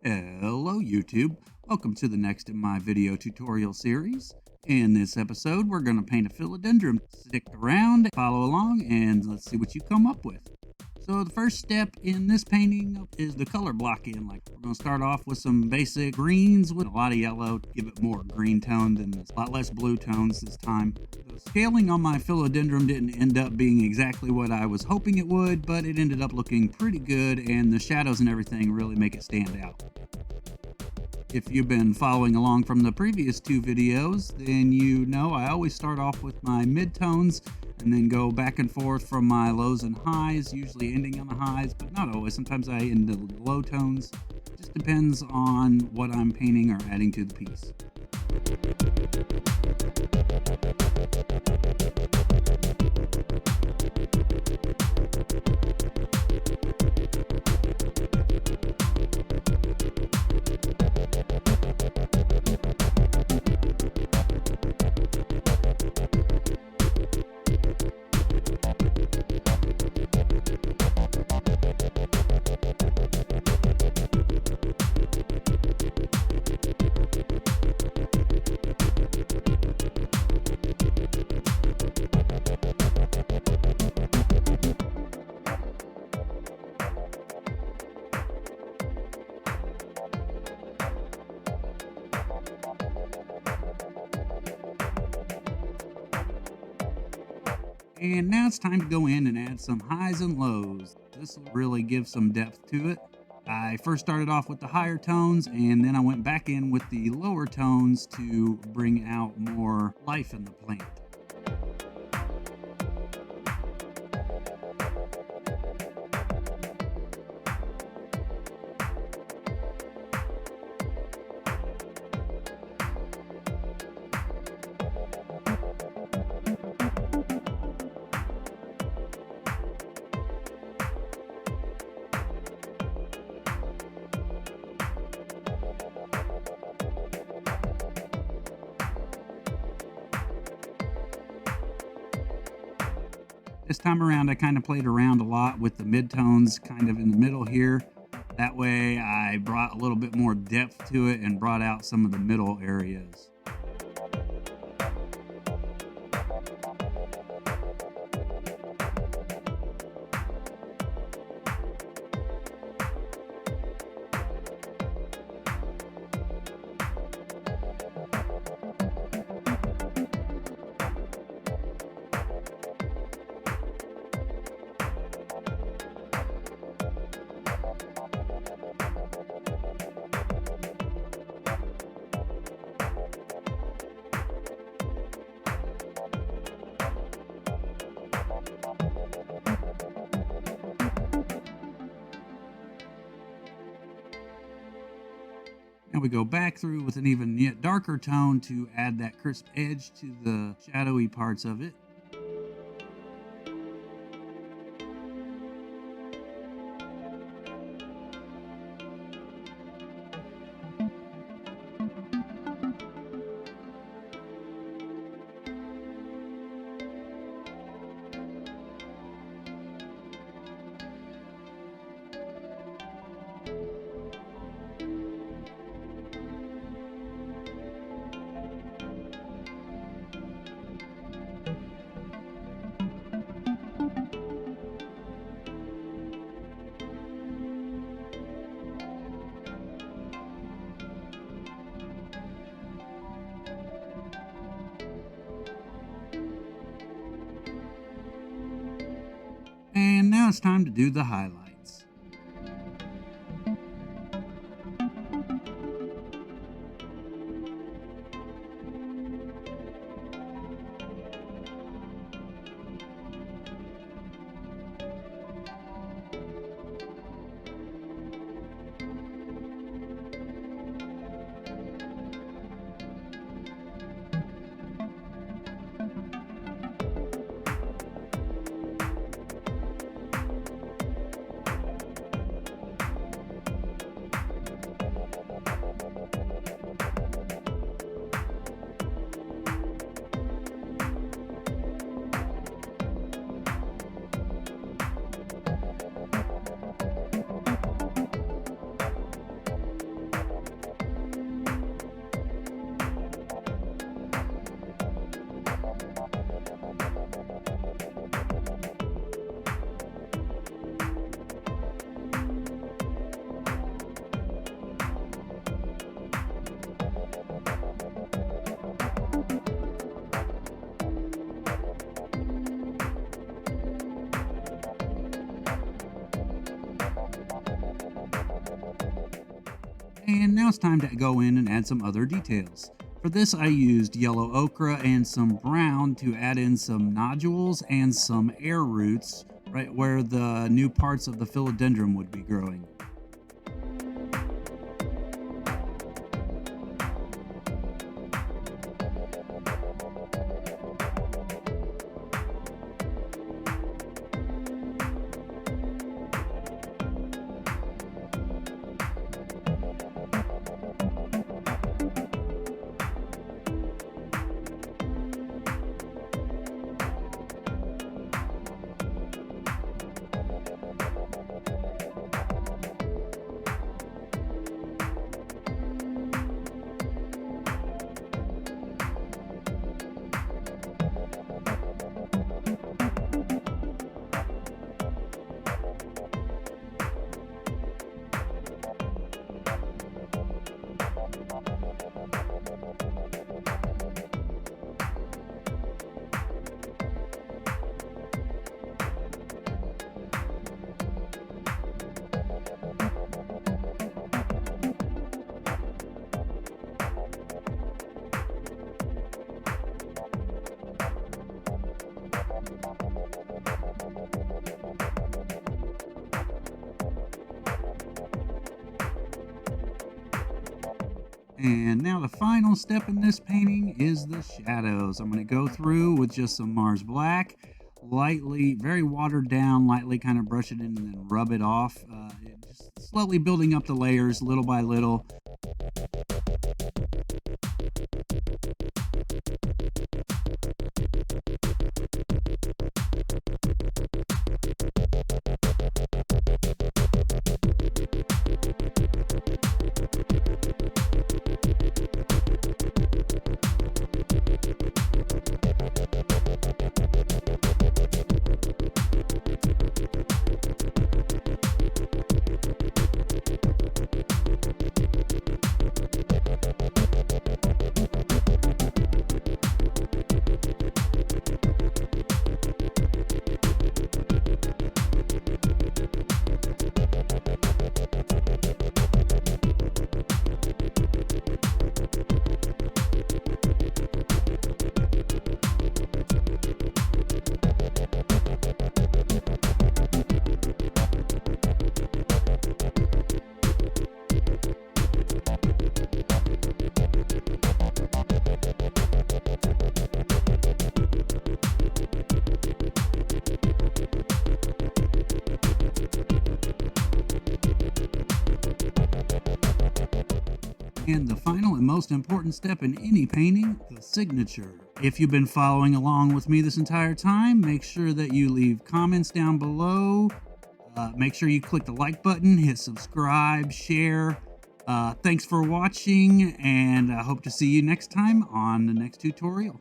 Hello YouTube, welcome to the next in my video tutorial series. In this episode we're going to paint a philodendron. Stick around, follow along, and let's see what you come up with. So the first step in this painting is the color blocking. We're going to start off with some basic greens with a lot of yellow to give it more green toned and a lot less blue tones this time. The scaling on my philodendron didn't end up being exactly what I was hoping it would, but it ended up looking pretty good, and the shadows and everything really make it stand out. If you've been following along from the previous two videos, then you know I always start off with my midtones and then go back and forth from my lows and highs, usually ending on the highs, but not always. Sometimes I end the low tones. Just depends on what I'm painting or adding to the piece. And now it's time to go in and add some highs and lows. This will really give some depth to it. I first started off with the higher tones, and then I went back in with the lower tones to bring out more life in the plant. This time around, I kind of played around a lot with the midtones kind of in the middle here. That way I brought a little bit more depth to it and brought out some of the middle areas. Now we go back through with an even yet darker tone to add that crisp edge to the shadowy parts of it. And now it's time to do the highlights. And now it's time to go in and add some other details. For this, I used yellow ochre and some brown to add in some nodules and some air roots right where the new parts of the philodendron would be growing. And now the final step in this painting is the shadows. I'm going to go through with just some Mars Black, lightly, very watered down, lightly kind of brush it in and then rub it off. Just slowly building up the layers little by little. And the final and most important step in any painting, the signature. If you've been following along with me this entire time, make sure that you leave comments down below. Make sure you click the like button, hit subscribe, share. Thanks for watching, and I hope to see you next time on the next tutorial.